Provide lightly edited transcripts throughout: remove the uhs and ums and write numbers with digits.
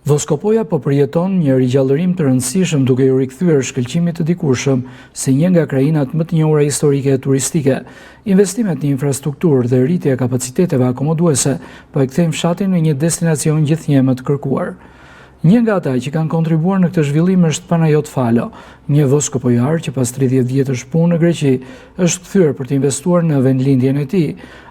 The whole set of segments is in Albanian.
Voskopoja po përjeton një rigjallërim të rëndësishëm duke u rikthyer shkëlqimit të dikurshëm si një nga krajinat më të njohura historike e turistike. Investimet në infrastrukturë dhe rritja e kapaciteteve akomoduese po e kthejnë fshatin në një destinacion gjithnjë më të kërkuar. Një nga ata që kanë kontribuar në këtë zhvillim është Panajot Falo, një voskopojar që pas 30 vjetësh punë në Greqi është kthyer për të investuar në vendlindjen e tij.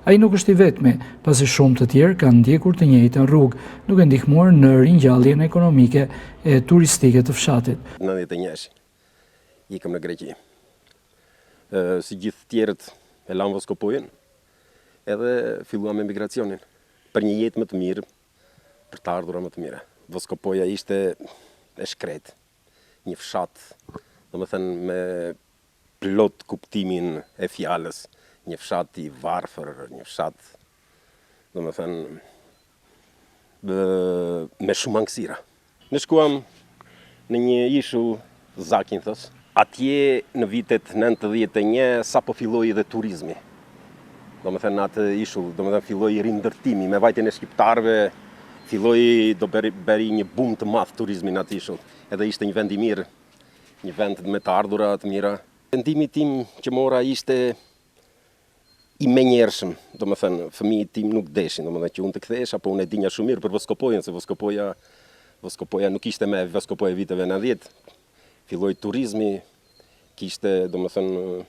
Ai nuk është i vetmi, pasi shumë të tjerë kanë ndjekur të njëjtën rrugë, duke ndihmuar në ringjalljen ekonomike e turistike të fshatit. 91 ikëm në Greqi. Si gjithë tjerët e lam voskopojën, edhe filluam emigracionin për një jetë më të mirë, për të ardhura më të mira. Voskopoja ishte e shkret, një fshat, domethënë me plot kuptimin e fjalës, një fshat i varfër, një fshat, domethënë me shumë ankësira. Ne shkuam në një ishull Zakinthos, atje në vitet 91 sapo filloi dhe turizmi. Domethënë atë ishull, domethënë filloi rindërtimi me vajtjen e shqiptarëve. Filloi do bëri një boom të madh turizmi në atë ishull. Edhe ishte një vend i mirë, një vend me të ardhura të mira. Vendimi tim që mora ishte i menjëhershëm, domethënë fëmijët tim nuk deshin, domethënë që unë të kthehesh apo unë e dinja shumë mirë për Voskopojën, se Voskopoja nuk ishte me Voskopoja viteve 90. Filloi turizmi, kishte domethënë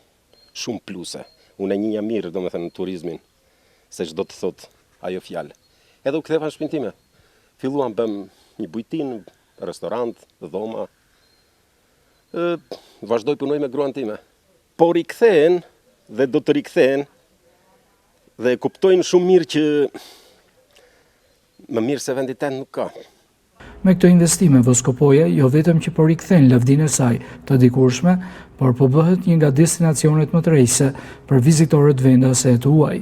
shumë pluse. Unë e njihja mirë domethënë turizmin, se çdo të thot ajo fjalë. Edhe u ktheva në shtëpinë time. Filluam bëm një bujtin, restorant, dhoma. Vazhdoj punoj me gruan time. Po rikthehen dhe do të rikthehen dhe kuptojnë shumë mirë që më mirë se vendi tënd nuk ka. Me këto investime, Voskopoja jo vetëm që po rikthen lavdinë e saj të dikurshme, por po bëhet një nga destinacionet më të rejse për vizitorët vendase të huaj.